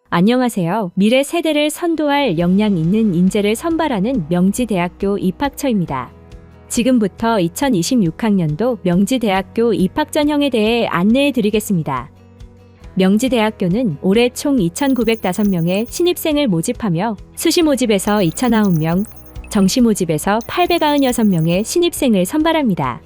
안녕하세요. 미래 세대를 선도할 역량 있는 인재를 선발하는 명지대학교 입학처입니다. 지금부터 2026학년도 명지대학교 입학 전형에 대해 안내해 드리겠습니다. 명지대학교는 올해 총 2,905명의 신입생을 모집하며 수시 모집에서 2,009명, 정시 모집에서 896명의 신입생을 선발합니다.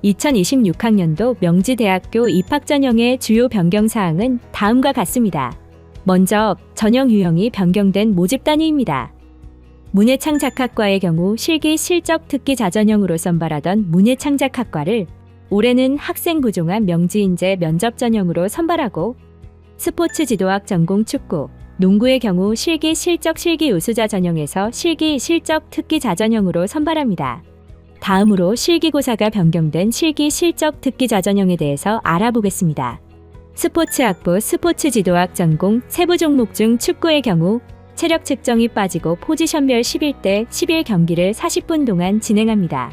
2026학년도 명지대학교 입학 전형의 주요 변경 사항은 다음과 같습니다. 먼저 전형 유형이 변경된 모집 단위입니다. 문예창작학과의 경우 실기 실적 특기 자전형으로 선발하던 문예창작학과를 올해는 학생부 종합 명지인재 면접 전형으로 선발하고, 스포츠 지도학 전공 축구, 농구의 경우 실기 실적 실기 우수자 전형에서 실기 실적 특기 자전형으로 선발합니다. 다음으로 실기고사가 변경된 실기 실적 특기 자전형에 대해서 알아보겠습니다. 스포츠학부 스포츠 지도학 전공 세부 종목 중 축구의 경우 체력 측정이 빠지고 포지션별 11대 11 경기를 40분 동안 진행합니다.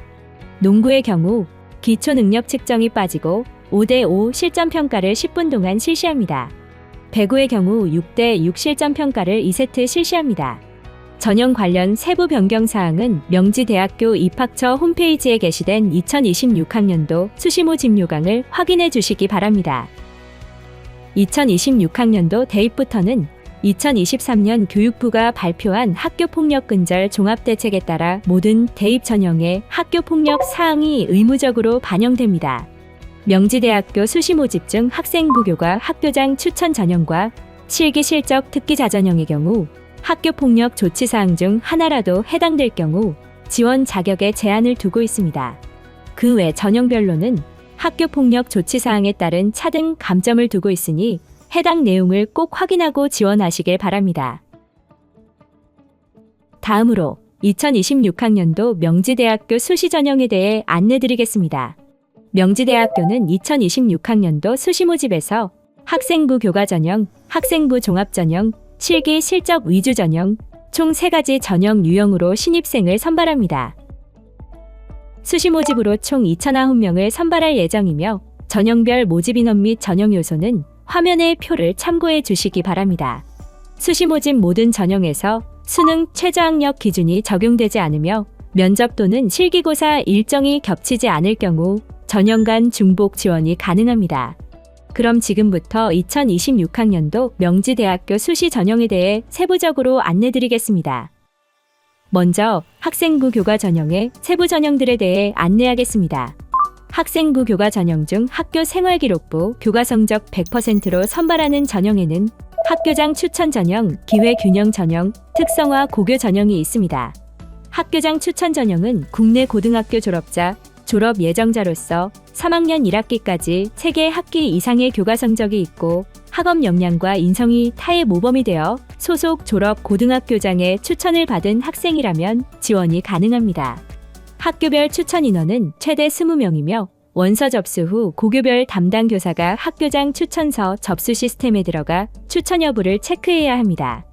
농구의 경우 기초 능력 측정이 빠지고 5대5 실전 평가를 10분 동안 실시합니다. 배구의 경우 6대6 실전 평가를 2세트 실시합니다. 전형 관련 세부 변경 사항은 명지대학교 입학처 홈페이지에 게시된 2026학년도 수시 모집 요강을 확인해 주시기 바랍니다. 2026학년도 대입부터는 2023년 교육부가 발표한 학교폭력 근절 종합대책에 따라 모든 대입 전형에 학교폭력 사항이 의무적으로 반영됩니다. 명지대학교 수시 모집 중 학생부 교과 학교장 추천 전형과 실기 실적 특기 자전형의 경우 학교폭력 조치 사항 중 하나라도 해당될 경우 지원 자격에 제한을 두고 있습니다. 그 외 전형별로는 학교폭력 조치 사항에 따른 차등 감점을 두고 있으니 해당 내용을 꼭 확인하고 지원하시길 바랍니다. 다음으로 2026학년도 명지대학교 수시 전형에 대해 안내드리겠습니다. 명지대학교는 2026학년도 수시 모집에서 학생부 교과 전형, 학생부 종합 전형, 실기 실적 위주 전형, 총 3가지 전형 유형으로 신입생을 선발합니다. 수시 모집으로 총 2,009명을 선발할 예정이며 전형별 모집 인원 및 전형 요소는 화면의 표를 참고해 주시기 바랍니다. 수시 모집 모든 전형에서 수능 최저학력 기준이 적용되지 않으며 면접 또는 실기고사 일정이 겹치지 않을 경우 전형 간 중복 지원이 가능합니다. 그럼 지금부터 2026학년도 명지대학교 수시 전형에 대해 세부적으로 안내드리겠습니다. 먼저 학생부 교과 전형의 세부 전형들에 대해 안내하겠습니다. 학생부 교과 전형 중 학교 생활기록부 교과 성적 100%로 선발하는 전형에는 학교장 추천 전형, 기회균형 전형, 특성화 고교 전형이 있습니다. 학교장 추천 전형은 국내 고등학교 졸업자, 졸업 예정자로서 3학년 1학기까지 3개 학기 이상의 교과 성적이 있고 학업 역량과 인성이 타의 모범이 되어 소속 졸업 고등학교장의 추천을 받은 학생이라면 지원이 가능합니다. 학교별 추천 인원은 최대 20명이며 원서 접수 후 고교별 담당 교사가 학교장 추천서 접수 시스템에 들어가 추천 여부를 체크해야 합니다.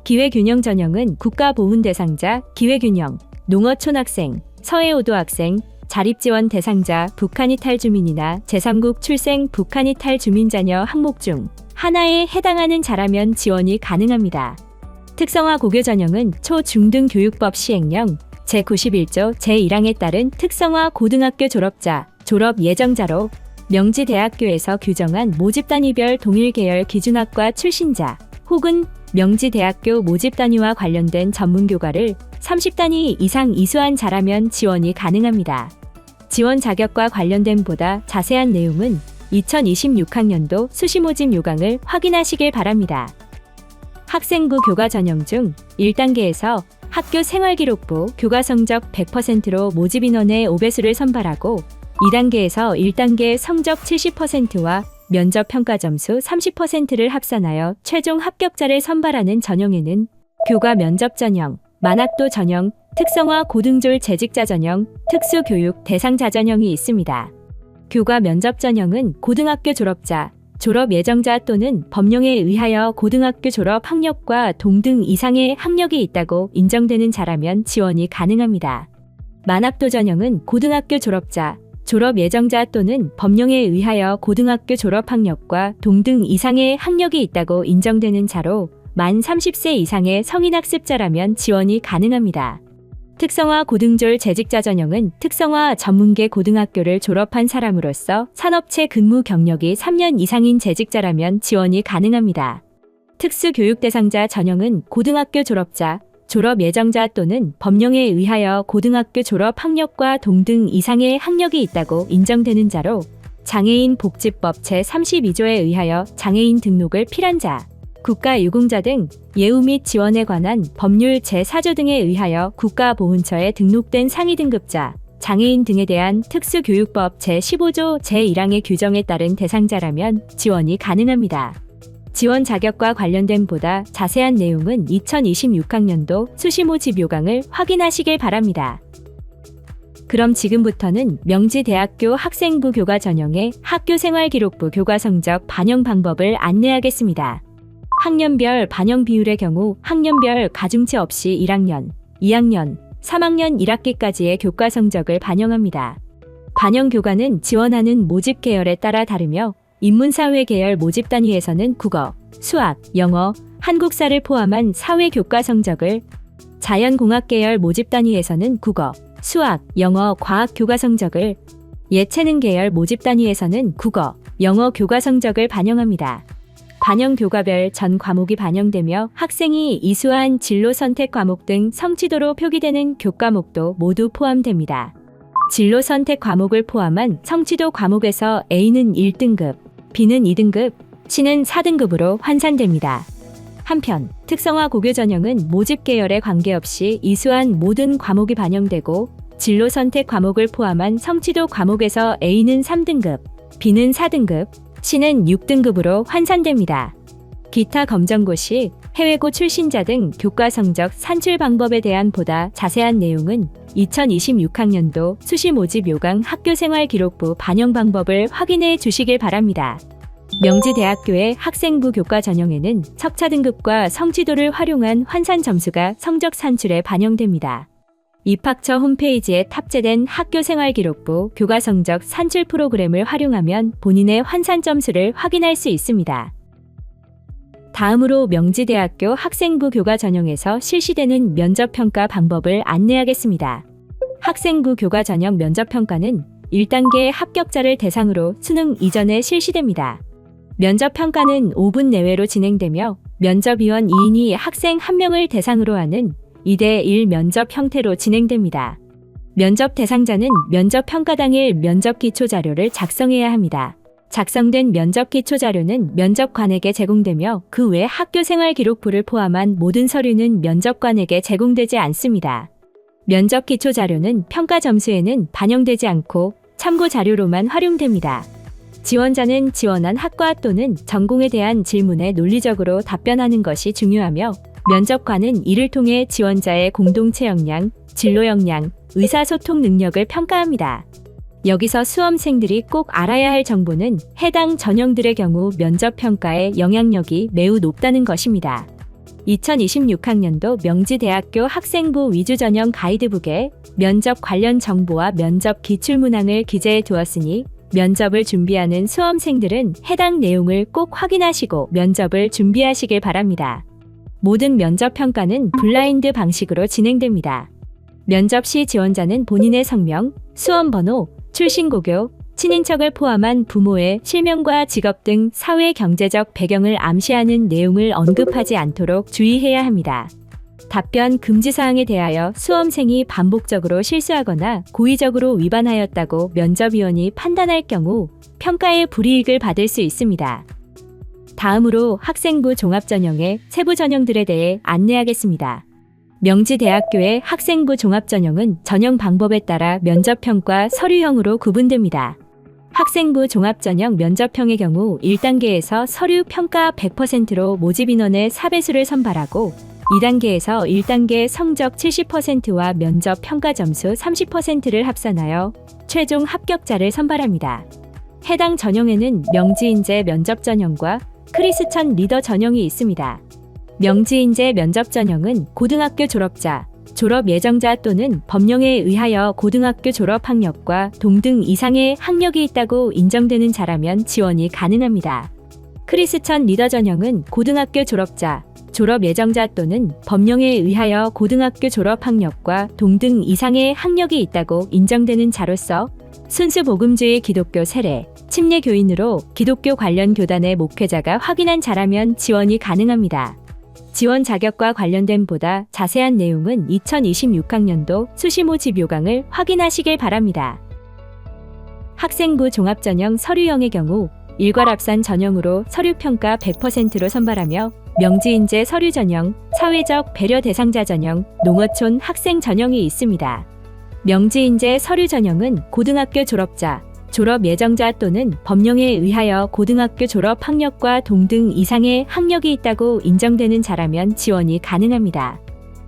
기회균형 전형은 국가보훈 대상자, 기회균형, 농어촌 학생, 서해오도 학생, 자립지원 대상자, 북한 이탈 주민이나 제3국 출생 북한 이탈 주민 자녀 항목 중 하나에 해당하는 자라면 지원이 가능합니다. 특성화 고교 전형은 초중등교육법 시행령 제91조 제1항에 따른 특성화 고등학교 졸업자, 졸업 예정자로 명지대학교에서 규정한 모집단위별 동일계열 기준학과 출신자 혹은 명지대학교 모집단위와 관련된 전문교과를 30단위 이상 이수한 자라면 지원이 가능합니다. 지원 자격과 관련된 보다 자세한 내용은 2026학년도 수시 모집 요강을 확인하시길 바랍니다. 학생부 교과 전형 중 1단계에서 학교 생활기록부 교과 성적 100%로 모집 인원의 5배수를 선발하고 2단계에서 1단계 성적 70%와 면접 평가 점수 30%를 합산하여 최종 합격자를 선발하는 전형에는 교과 면접 전형, 만학도 전형, 특성화 고등졸 재직자 전형, 특수교육 대상자 전형이 있습니다. 교과 면접 전형은 고등학교 졸업자, 졸업 예정자 또는 법령에 의하여 고등학교 졸업 학력과 동등 이상의 학력이 있다고 인정되는 자라면 지원이 가능합니다. 만학도 전형은 고등학교 졸업자, 졸업 예정자 또는 법령에 의하여 고등학교 졸업 학력과 동등 이상의 학력이 있다고 인정되는 자로 만 30세 이상의 성인 학습자라면 지원이 가능합니다. 특성화 고등졸 재직자 전형은 특성화 전문계 고등학교를 졸업한 사람으로서 산업체 근무 경력이 3년 이상인 재직자라면 지원이 가능합니다. 특수교육 대상자 전형은 고등학교 졸업자, 졸업 예정자 또는 법령에 의하여 고등학교 졸업 학력과 동등 이상의 학력이 있다고 인정되는 자로 장애인 복지법 제32조에 의하여 장애인 등록을 필한 자, 국가유공자 등 예우 및 지원에 관한 법률 제4조 등에 의하여 국가보훈처에 등록된 상위등급자, 장애인 등에 대한 특수교육법 제15조 제1항의 규정에 따른 대상자라면 지원이 가능합니다. 지원 자격과 관련된 보다 자세한 내용은 2026학년도 수시모집 요강을 확인하시길 바랍니다. 그럼 지금부터는 명지대학교 학생부 교과 전형의 학교생활기록부 교과 성적 반영 방법을 안내하겠습니다. 학년별 반영 비율의 경우 학년별 가중치 없이 1학년, 2학년, 3학년 1학기까지의 교과 성적을 반영합니다. 반영 교과는 지원하는 모집 계열에 따라 다르며 인문사회 계열 모집 단위에서는 국어, 수학, 영어, 한국사를 포함한 사회 교과 성적을, 자연공학 계열 모집 단위에서는 국어, 수학, 영어, 과학 교과 성적을, 예체능 계열 모집 단위에서는 국어, 영어 교과 성적을 반영합니다. 반영 교과별 전 과목이 반영되며 학생이 이수한 진로 선택 과목 등 성취도로 표기되는 교과목도 모두 포함됩니다. 진로 선택 과목을 포함한 성취도 과목에서 A는 1등급, B는 2등급, C는 4등급으로 환산됩니다. 한편 특성화 고교 전형은 모집 계열에 관계없이 이수한 모든 과목이 반영되고 진로 선택 과목을 포함한 성취도 과목에서 A는 3등급, B는 4등급, C는 6등급으로 환산됩니다. 기타 검정고 시, 해외고 출신자 등 교과 성적 산출 방법에 대한 보다 자세한 내용은 2026학년도 수시 모집 요강 학교생활기록부 반영 방법을 확인해 주시길 바랍니다. 명지대학교의 학생부 교과 전형에는 석차 등급과 성취도를 활용한 환산 점수가 성적 산출에 반영됩니다. 입학처 홈페이지에 탑재된 학교생활기록부 교과 성적 산출 프로그램을 활용하면 본인의 환산 점수를 확인할 수 있습니다. 다음으로 명지대학교 학생부 교과 전형에서 실시되는 면접평가 방법을 안내하겠습니다. 학생부 교과 전형 면접평가는 1단계 합격자를 대상으로 수능 이전에 실시됩니다. 면접평가는 5분 내외로 진행되며 면접위원 2인이 학생 1명을 대상으로 하는 2대1 면접 형태로 진행됩니다. 면접 대상자는 면접평가 당일 면접 기초 자료를 작성해야 합니다. 작성된 면접 기초 자료는 면접관에게 제공되며 그 외 학교생활 기록부를 포함한 모든 서류는 면접관에게 제공되지 않습니다. 면접 기초 자료는 평가 점수에는 반영되지 않고 참고 자료로만 활용됩니다. 지원자는 지원한 학과 또는 전공에 대한 질문에 논리적으로 답변하는 것이 중요하며 면접관은 이를 통해 지원자의 공동체 역량, 진로 역량, 의사소통 능력을 평가합니다. 여기서 수험생들이 꼭 알아야 할 정보는 해당 전형들의 경우 면접평가의 영향력이 매우 높다는 것입니다. 2026학년도 명지대학교 학생부 위주 전형 가이드북에 면접 관련 정보와 면접 기출문항을 기재해 두었으니 면접을 준비하는 수험생들은 해당 내용을 꼭 확인하시고 면접을 준비하시길 바랍니다. 모든 면접평가는 블라인드 방식으로 진행됩니다. 면접 시 지원자는 본인의 성명, 수험번호, 출신고교, 친인척을 포함한 부모의 실명과 직업 등 사회 경제적 배경을 암시하는 내용을 언급하지 않도록 주의해야 합니다. 답변 금지사항에 대하여 수험생이 반복적으로 실수하거나 고의적으로 위반하였다고 면접위원이 판단할 경우 평가에 불이익을 받을 수 있습니다. 다음으로 학생부 종합전형의 세부 전형들에 대해 안내하겠습니다. 명지대학교의 학생부 종합전형은 전형 방법에 따라 면접형과 서류형으로 구분됩니다. 학생부 종합전형 면접형의 경우 1단계에서 서류 평가 100%로 모집 인원의 4배수를 선발하고 2단계에서 1단계 성적 70%와 면접 평가 점수 30%를 합산하여 최종 합격자를 선발합니다. 해당 전형에는 명지인재 면접 전형과 크리스천 리더 전형이 있습니다. 명지인재 면접 전형은 고등학교 졸업자, 졸업 예정자 또는 법령에 의하여 고등학교 졸업 학력과 동등 이상의 학력이 있다고 인정되는 자라면 지원이 가능합니다. 크리스천 리더 전형은 고등학교 졸업자, 졸업 예정자 또는 법령에 의하여 고등학교 졸업 학력과 동등 이상의 학력이 있다고 인정되는 자로서 순수 복음주의 기독교 세례, 침례 교인으로 기독교 관련 교단의 목회자가 확인한 자라면 지원이 가능합니다. 지원 자격과 관련된 보다 자세한 내용은 2026학년도 수시 모집 요강을 확인하시길 바랍니다. 학생부 종합전형 서류형의 경우 일괄합산 전형으로 서류평가 100%로 선발하며 명지인재 서류 전형, 사회적 배려 대상자 전형, 농어촌 학생 전형이 있습니다. 명지인재 서류 전형은 고등학교 졸업자, 졸업 예정자 또는 법령에 의하여 고등학교 졸업 학력과 동등 이상의 학력이 있다고 인정되는 자라면 지원이 가능합니다.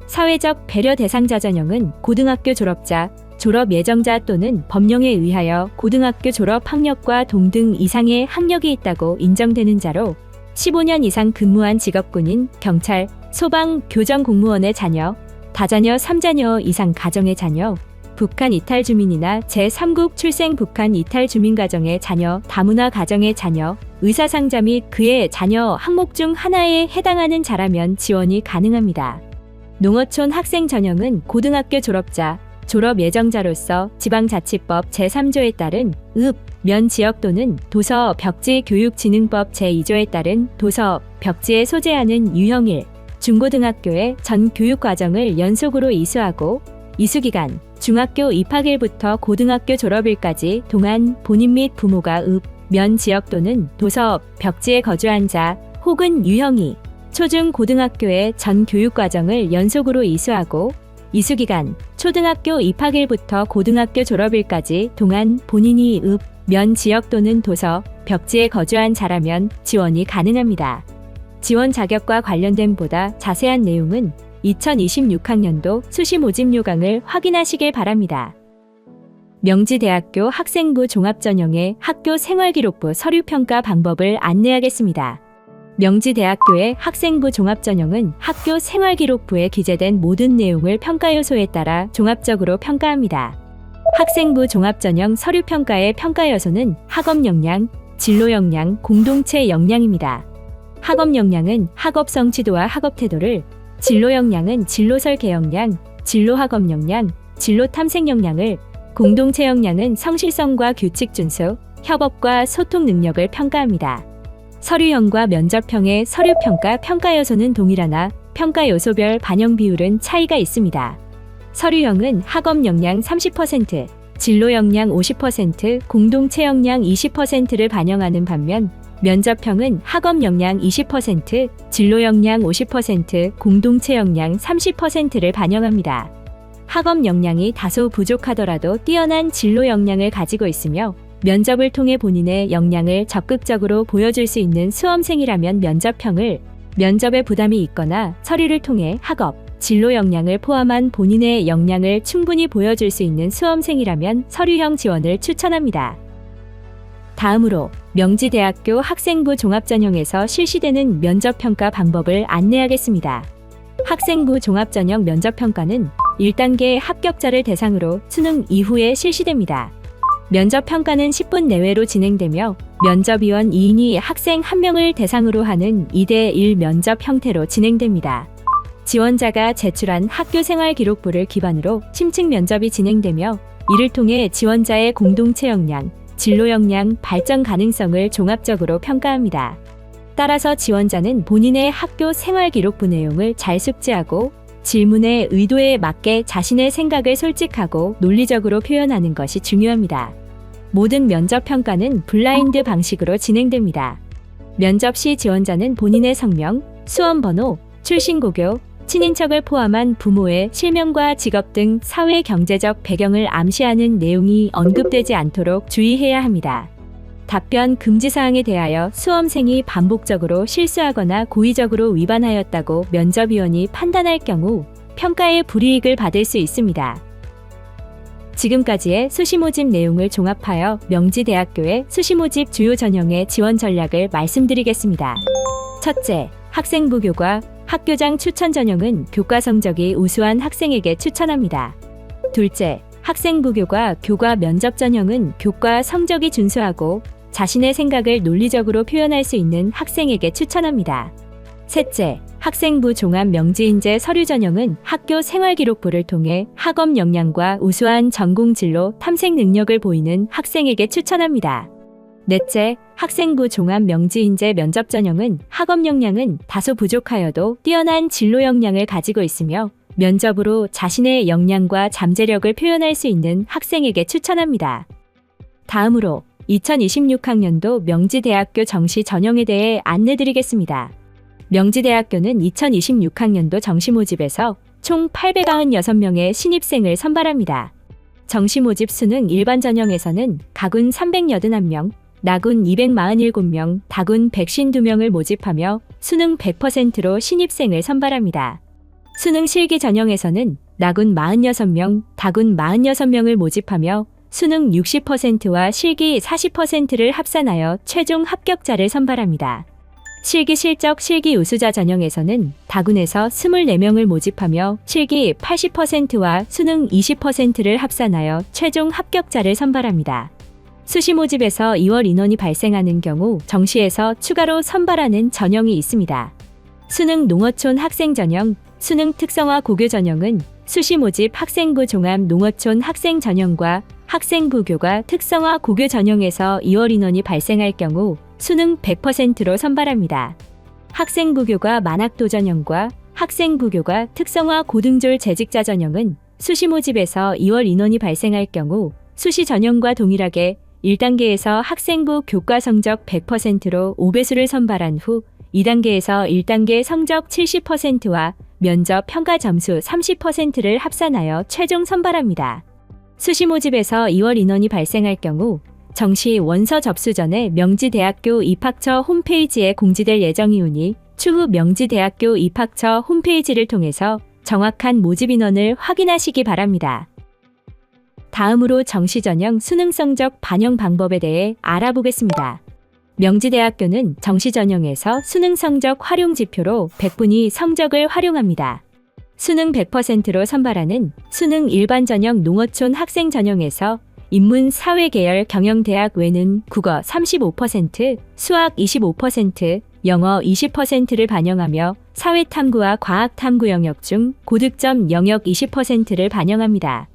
사회적 배려 대상자 전형은 고등학교 졸업자, 졸업 예정자 또는 법령에 의하여 고등학교 졸업 학력과 동등 이상의 학력이 있다고 인정되는 자로 15년 이상 근무한 직업군인, 경찰, 소방, 교정 공무원의 자녀, 다자녀 3자녀 이상 가정의 자녀, 북한 이탈 주민이나 제3국 출생 북한 이탈 주민 가정의 자녀, 다문화 가정의 자녀, 의사상자 및 그의 자녀 항목 중 하나에 해당하는 자라면 지원이 가능합니다. 농어촌 학생 전형은 고등학교 졸업자, 졸업 예정자로서 지방자치법 제3조에 따른 읍, 면 지역 또는 도서 벽지 교육진흥법 제2조에 따른 도서 벽지에 소재하는 유형일 중고등학교의 전 교육과정을 연속으로 이수하고 이수기간 중학교 입학일부터 고등학교 졸업일까지 동안 본인 및 부모가 읍, 면 지역 또는 도서 벽지에 거주한 자 혹은 유형이 초중 고등학교의 전 교육과정을 연속으로 이수하고 이수기간 초등학교 입학일부터 고등학교 졸업일까지 동안 본인이 읍, 면 지역 또는 도서, 벽지에 거주한 자라면 지원이 가능합니다. 지원 자격과 관련된 보다 자세한 내용은 2026학년도 수시 모집 요강을 확인하시길 바랍니다. 명지대학교 학생부 종합전형의 학교 생활기록부 서류평가 방법을 안내하겠습니다. 명지대학교의 학생부 종합전형은 학교 생활기록부에 기재된 모든 내용을 평가 요소에 따라 종합적으로 평가합니다. 학생부 종합전형 서류평가의 평가 요소는 학업 역량, 진로 역량, 공동체 역량입니다. 학업 역량은 학업 성취도와 학업 태도를, 진로 역량은 진로 설계 역량, 진로 학업 역량, 진로 탐색 역량을, 공동체 역량은 성실성과 규칙 준수, 협업과 소통 능력을 평가합니다. 서류형과 면접형의 서류평가 평가 요소는 동일하나 평가 요소별 반영 비율은 차이가 있습니다. 서류형은 학업 역량 30%, 진로 역량 50%, 공동체 역량 20%를 반영하는 반면 면접형은 학업 역량 20%, 진로 역량 50%, 공동체 역량 30%를 반영합니다. 학업 역량이 다소 부족하더라도 뛰어난 진로 역량을 가지고 있으며 면접을 통해 본인의 역량을 적극적으로 보여줄 수 있는 수험생이라면 면접형을, 면접에 부담이 있거나 서류를 통해 학업, 진로 역량을 포함한 본인의 역량을 충분히 보여줄 수 있는 수험생이라면 서류형 지원을 추천합니다. 다음으로 명지대학교 학생부 종합전형에서 실시되는 면접평가 방법을 안내하겠습니다. 학생부 종합전형 면접평가는 1단계 합격자를 대상으로 수능 이후에 실시됩니다. 면접평가는 10분 내외로 진행되며 면접위원 2인이 학생 1명을 대상으로 하는 2대1 면접 형태로 진행됩니다. 지원자가 제출한 학교생활 기록부를 기반으로 심층 면접이 진행되며 이를 통해 지원자의 공동체 역량, 진로 역량, 발전 가능성을 종합적으로 평가합니다. 따라서 지원자는 본인의 학교 생활 기록부 내용을 잘 숙지하고 질문의 의도에 맞게 자신의 생각을 솔직하고 논리적으로 표현하는 것이 중요합니다. 모든 면접 평가는 블라인드 방식으로 진행됩니다. 면접 시 지원자는 본인의 성명, 수험번호, 출신고교, 친인척을 포함한 부모의 실명과 직업 등 사회 경제적 배경을 암시하는 내용이 언급되지 않도록 주의해야 합니다. 답변 금지 사항에 대하여 수험생이 반복적으로 실수하거나 고의적으로 위반하였다고 면접위원이 판단할 경우 평가의 불이익을 받을 수 있습니다. 지금까지의 수시 모집 내용을 종합하여 명지대학교의 수시 모집 주요 전형의 지원 전략을 말씀드리겠습니다. 첫째, 학생부 교과, 학교장 추천 전형은 교과 성적이 우수한 학생에게 추천합니다. 둘째, 학생부 교과 면접 전형은 교과 성적이 준수하고 자신의 생각을 논리적으로 표현할 수 있는 학생에게 추천합니다. 셋째, 학생부 종합 명지인재 서류 전형은 학교 생활기록부를 통해 학업 역량과 우수한 전공 진로 탐색 능력을 보이는 학생에게 추천합니다. 넷째, 학생부 종합 명지인재 면접 전형은 학업 역량은 다소 부족하여도 뛰어난 진로 역량을 가지고 있으며 면접으로 자신의 역량과 잠재력을 표현할 수 있는 학생에게 추천합니다. 다음으로 2026학년도 명지대학교 정시 전형에 대해 안내드리겠습니다. 명지대학교는 2026학년도 정시 모집에서 총 896명의 신입생을 선발합니다. 정시 모집 수능 일반 전형에서는 가군 381명, 나군 247명, 다군 152명을 모집하며 수능 100%로 신입생을 선발합니다. 수능 실기 전형에서는 나군 46명, 다군 46명을 모집하며 수능 60%와 실기 40%를 합산하여 최종 합격자를 선발합니다. 실기 실적 실기 우수자 전형에서는 다군에서 24명을 모집하며 실기 80%와 수능 20%를 합산하여 최종 합격자를 선발합니다. 수시 모집에서 2월 인원이 발생하는 경우 정시에서 추가로 선발하는 전형이 있습니다. 수능 농어촌 학생 전형, 수능 특성화 고교 전형은 수시 모집 학생부 종합 농어촌 학생 전형과 학생부 교과 특성화 고교 전형에서 2월 인원이 발생할 경우 수능 100%로 선발합니다. 학생부 교과 만학도 전형과 학생부 교과 특성화 고등졸 재직자 전형은 수시 모집에서 2월 인원이 발생할 경우 수시 전형과 동일하게 1단계에서 학생부 교과 성적 100%로 5배수를 선발한 후 2단계에서 1단계 성적 70%와 면접 평가 점수 30%를 합산하여 최종 선발합니다. 수시 모집에서 2월 인원이 발생할 경우 정시 원서 접수 전에 명지대학교 입학처 홈페이지에 공지될 예정이오니 추후 명지대학교 입학처 홈페이지를 통해서 정확한 모집 인원을 확인하시기 바랍니다. 다음으로 정시 전형 수능 성적 반영 방법에 대해 알아보겠습니다. 명지대학교는 정시 전형에서 수능 성적 활용 지표로 100분위 성적을 활용합니다. 수능 100%로 선발하는 수능 일반 전형 농어촌 학생 전형에서 인문 사회 계열 경영대학 외는 국어 35%, 수학 25%, 영어 20%를 반영하며 사회탐구와 과학탐구 영역 중 고득점 영역 20%를 반영합니다.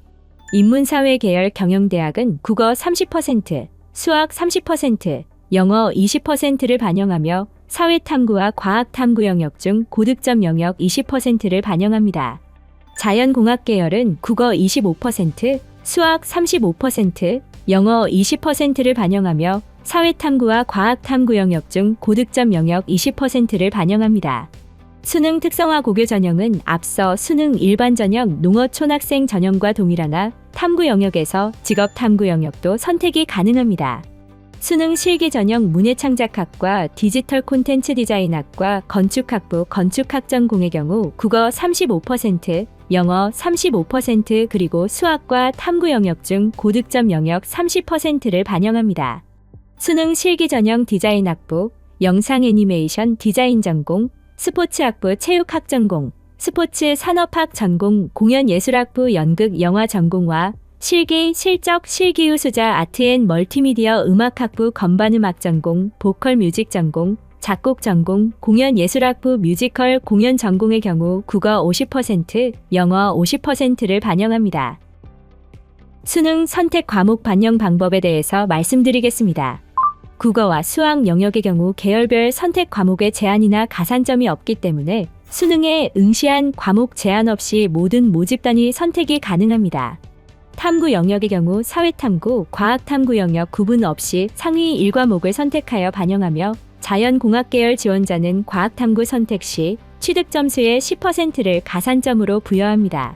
인문사회 계열 경영대학은 국어 30%, 수학 30%, 영어 20%를 반영하며 사회탐구와 과학탐구 영역 중 고득점 영역 20%를 반영합니다. 자연공학 계열은 국어 25%, 수학 35%, 영어 20%를 반영하며 사회탐구와 과학탐구 영역 중 고득점 영역 20%를 반영합니다. 수능 특성화 고교 전형은 앞서 수능 일반 전형 농어촌학생 전형과 동일하나 탐구 영역에서 직업탐구 영역도 선택이 가능합니다. 수능 실기 전형 문예창작학과 디지털 콘텐츠 디자인학과 건축학부 건축학 전공의 경우 국어 35%, 영어 35% 그리고 수학과 탐구 영역 중 고득점 영역 30%를 반영합니다. 수능 실기 전형 디자인학부, 영상 애니메이션 디자인 전공, 스포츠학부 체육학 전공, 스포츠 산업학 전공, 공연예술학부 연극 영화 전공과 실기, 실적, 실기 우수자 아트앤 멀티미디어 음악학부 건반음악 전공, 보컬 뮤직 전공, 작곡 전공, 공연예술학부 뮤지컬 공연 전공의 경우 국어 50%, 영어 50%를 반영합니다. 수능 선택 과목 반영 방법에 대해서 말씀드리겠습니다. 국어와 수학 영역의 경우 계열별 선택 과목의 제한이나 가산점이 없기 때문에 수능에 응시한 과목 제한 없이 모든 모집단위 선택이 가능합니다. 탐구 영역의 경우 사회탐구, 과학탐구 영역 구분 없이 상위 1과목을 선택하여 반영하며 자연공학 계열 지원자는 과학탐구 선택 시 취득 점수의 10%를 가산점으로 부여합니다.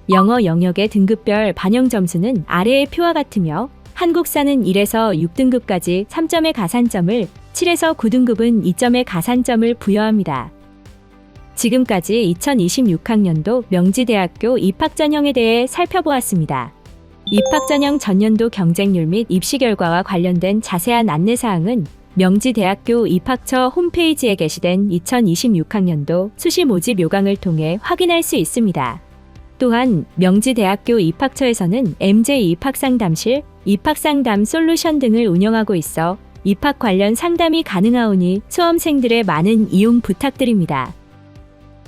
영어 영역의 등급별 반영 점수는 아래의 표와 같으며 한국사는 1에서 6등급까지 3점의 가산점을, 7에서 9등급은 2점의 가산점을 부여합니다. 지금까지 2026학년도 명지대학교 입학전형에 대해 살펴보았습니다. 입학전형 전년도 경쟁률 및 입시 결과와 관련된 자세한 안내사항은 명지대학교 입학처 홈페이지에 게시된 2026학년도 수시 모집 요강을 통해 확인할 수 있습니다. 또한 명지대학교 입학처에서는 MJ 입학상담실, 입학상담 솔루션 등을 운영하고 있어 입학 관련 상담이 가능하오니 수험생들의 많은 이용 부탁드립니다.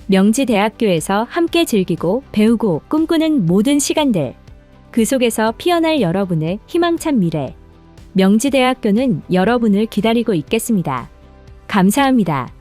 명지대학교에서 함께 즐기고 배우고 꿈꾸는 모든 시간들, 그 속에서 피어날 여러분의 희망찬 미래, 명지대학교는 여러분을 기다리고 있겠습니다. 감사합니다.